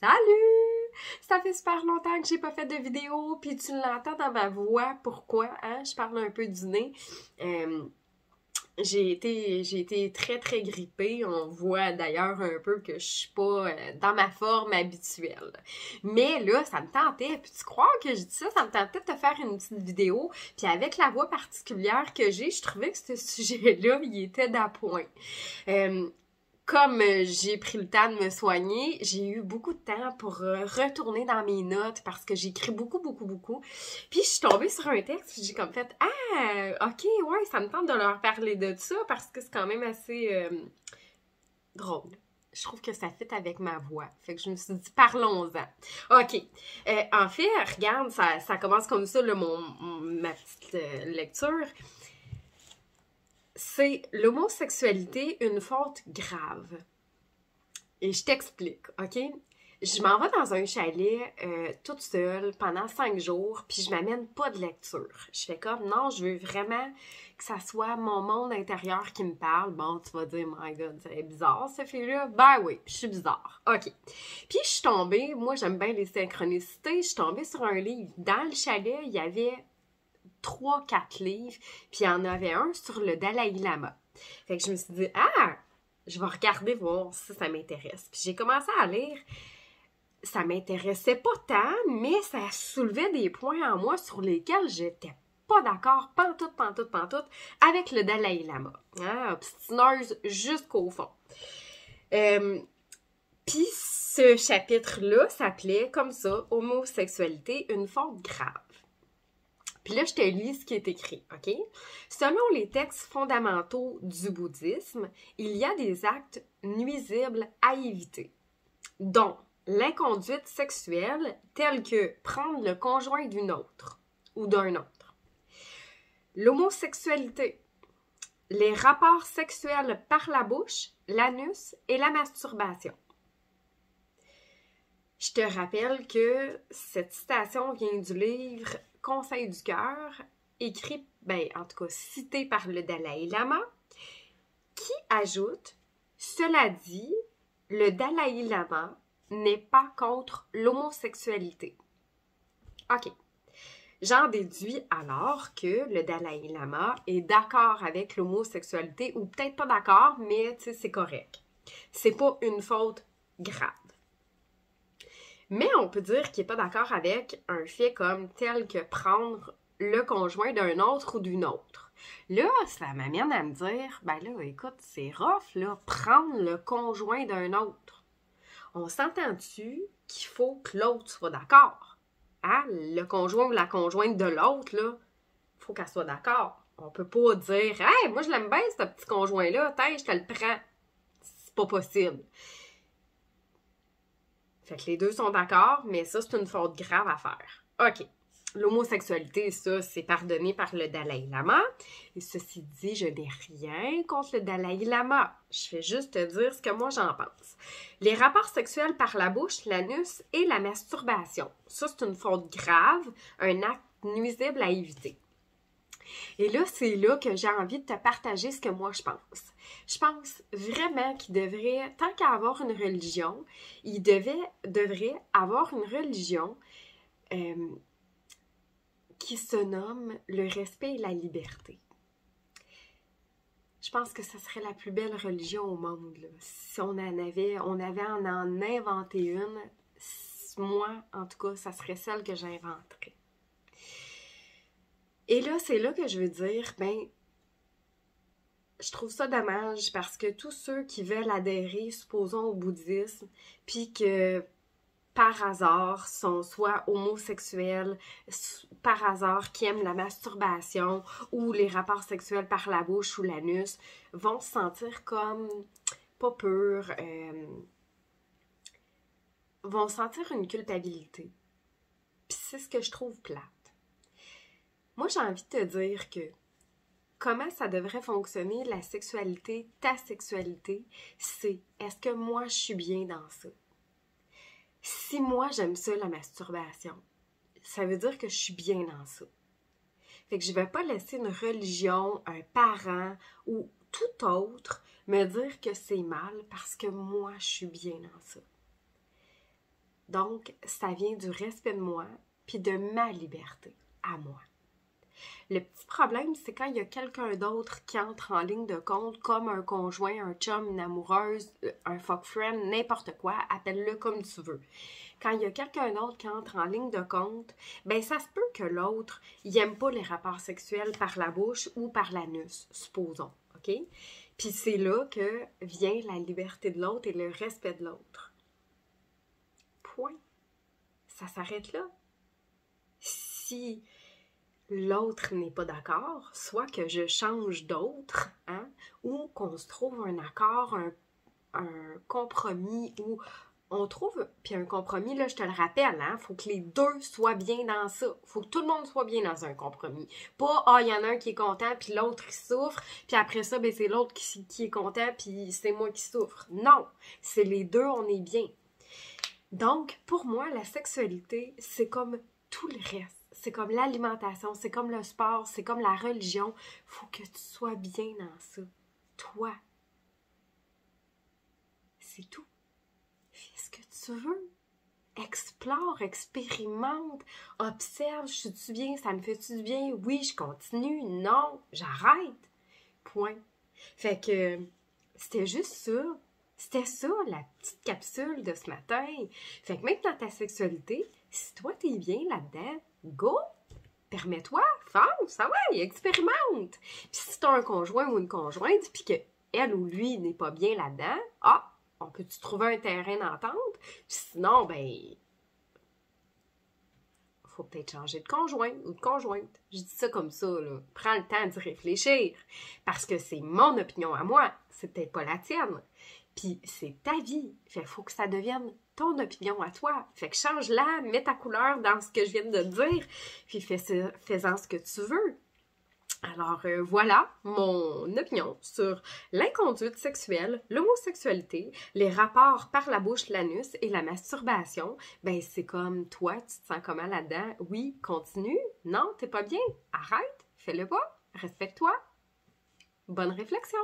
Salut! Ça fait super longtemps que j'ai pas fait de vidéo, puis tu l'entends dans ma voix. Pourquoi? Hein? Je parle un peu du nez. Euh, j'ai été très très grippée. On voit d'ailleurs un peu que je suis pas dans ma forme habituelle. Mais là, ça me tentait. Puis tu crois que je dis ça? Ça me tentait de te faire une petite vidéo. Puis avec la voix particulière que j'ai, je trouvais que ce sujet-là, il était d'appoint. Euh, Comme j'ai pris le temps de me soigner, j'ai eu beaucoup de temps pour retourner dans mes notes parce que j'écris beaucoup, beaucoup, beaucoup. Puis je suis tombée sur un texte, puis j'ai comme fait « Ah, ok, ouais, ça me tente de leur parler de ça parce que c'est quand même assez drôle. » Je trouve que ça fit avec ma voix. Fait que je me suis dit « Parlons-en. » Ok. En fait, regarde, ça commence comme ça, là, ma petite lecture. C'est l'homosexualité une faute grave. Et je t'explique, OK? Je m'en vais dans un chalet toute seule pendant 5 jours, puis je m'amène pas de lecture. Je fais comme, non, je veux vraiment que ça soit mon monde intérieur qui me parle. Bon, tu vas dire, my God, c'est bizarre, cette fille-là. Ben oui, je suis bizarre. OK. Puis je suis tombée, moi j'aime bien les synchronicités, je suis tombée sur un livre. Dans le chalet, il y avait 3-4 livres, puis il y en avait un sur le Dalai Lama. Fait que je me suis dit, je vais regarder voir si ça m'intéresse. Puis j'ai commencé à lire. Ça m'intéressait pas tant, mais ça soulevait des points en moi sur lesquels j'étais pas d'accord, pantoute, avec le Dalai Lama. Hein, obstineuse jusqu'au fond. Puis ce chapitre-là s'appelait comme ça, homosexualité, une faute grave. Puis là, je te lis ce qui est écrit, OK? Selon les textes fondamentaux du bouddhisme, il y a des actes nuisibles à éviter, dont l'inconduite sexuelle telle que prendre le conjoint d'une autre ou d'un autre, l'homosexualité, les rapports sexuels par la bouche, l'anus et la masturbation. Je te rappelle que cette citation vient du livre Conseil du cœur, écrit, en tout cas cité par le Dalai Lama, qui ajoute « Cela dit, le Dalai Lama n'est pas contre l'homosexualité. » OK. J'en déduis alors que le Dalai Lama est d'accord avec l'homosexualité, ou peut-être pas d'accord, mais c'est correct. C'est pas une faute grave. Mais on peut dire qu'il n'est pas d'accord avec un fait comme tel que prendre le conjoint d'un autre ou d'une autre. Là, ça m'amène à me dire, écoute, c'est rough, là, prendre le conjoint d'un autre. On s'entend-tu qu'il faut que l'autre soit d'accord? Hein? Le conjoint ou la conjointe de l'autre, là, il faut qu'elle soit d'accord. On peut pas dire, hey, moi je l'aime bien, ce petit conjoint-là, je te le prends. C'est pas possible. Fait que les deux sont d'accord, mais ça, c'est une faute grave à faire. OK. L'homosexualité, ça, c'est pardonné par le Dalai Lama. Et ceci dit, je n'ai rien contre le Dalai Lama. Je fais juste te dire ce que moi, j'en pense. Les rapports sexuels par la bouche, l'anus et la masturbation. Ça, c'est une faute grave, un acte nuisible à éviter. Et là, c'est là que j'ai envie de te partager ce que moi je pense. Je pense vraiment qu'il devrait, tant qu'à avoir une religion, il devrait avoir une religion qui se nomme le respect et la liberté. Je pense que ce serait la plus belle religion au monde, là. Si on avait à en inventer une, moi, en tout cas, ça serait celle que j'inventerais. Et là, c'est là que je veux dire, je trouve ça dommage parce que tous ceux qui veulent adhérer, supposons, au bouddhisme, puis que par hasard sont soit homosexuels, par hasard qui aiment la masturbation ou les rapports sexuels par la bouche ou l'anus, vont se sentir comme pas purs, vont sentir une culpabilité. Puis c'est ce que je trouve plate. Moi, j'ai envie de te dire que comment ça devrait fonctionner la sexualité, ta sexualité, c'est est-ce que moi je suis bien dans ça? Si moi j'aime ça, la masturbation, ça veut dire que je suis bien dans ça. Fait que je vais pas laisser une religion, un parent ou tout autre me dire que c'est mal parce que moi je suis bien dans ça. Donc, ça vient du respect de moi, puis de ma liberté à moi. Le petit problème, c'est quand il y a quelqu'un d'autre qui entre en ligne de compte, comme un conjoint, un chum, une amoureuse, un fuck friend, n'importe quoi, appelle-le comme tu veux. Quand il y a quelqu'un d'autre qui entre en ligne de compte, ben ça se peut que l'autre, il n'aime pas les rapports sexuels par la bouche ou par l'anus, supposons, OK? Puis c'est là que vient la liberté de l'autre et le respect de l'autre. Point. Ça s'arrête là. Si l'autre n'est pas d'accord, soit que je change d'autre, hein, ou qu'on se trouve un accord, un compromis, ou on trouve, puis un compromis, là, je te le rappelle, hein, faut que les deux soient bien dans ça. Faut que tout le monde soit bien dans un compromis. Pas, il y en a un qui est content, puis l'autre qui souffre, puis après ça, ben, c'est l'autre qui est content, puis c'est moi qui souffre. Non, c'est les deux, on est bien. Donc, pour moi, la sexualité, c'est comme tout le reste. C'est comme l'alimentation, c'est comme le sport, c'est comme la religion. Faut que tu sois bien dans ça. Toi. C'est tout. Fais ce que tu veux. Explore, expérimente, observe, je suis bien, ça me fait-tu du bien? Oui, je continue. Non, j'arrête. Point. Fait que c'était juste ça. C'était ça, la petite capsule de ce matin. Fait que même dans ta sexualité, si toi t'es bien là-dedans, go! Permets-toi, fonce, ça va, expérimente. Puis si t'as un conjoint ou une conjointe, puis que elle ou lui n'est pas bien là-dedans, on peut-tu trouver un terrain d'entente? Puis sinon, ben, faut peut-être changer de conjoint ou de conjointe. Je dis ça comme ça, là. Prends le temps d'y réfléchir. Parce que c'est mon opinion à moi, c'est peut-être pas la tienne. Puis c'est ta vie. Fait qu'il faut que ça devienne ton opinion à toi. Fait que change-la, mets ta couleur dans ce que je viens de te dire, puis fais-en ce que tu veux. Alors voilà mon opinion sur l'inconduite sexuelle, l'homosexualité, les rapports par la bouche, l'anus et la masturbation. Ben c'est comme toi, tu te sens comment là-dedans? Oui, continue. Non, t'es pas bien. Arrête, fais-le pas. Respecte-toi. Bonne réflexion.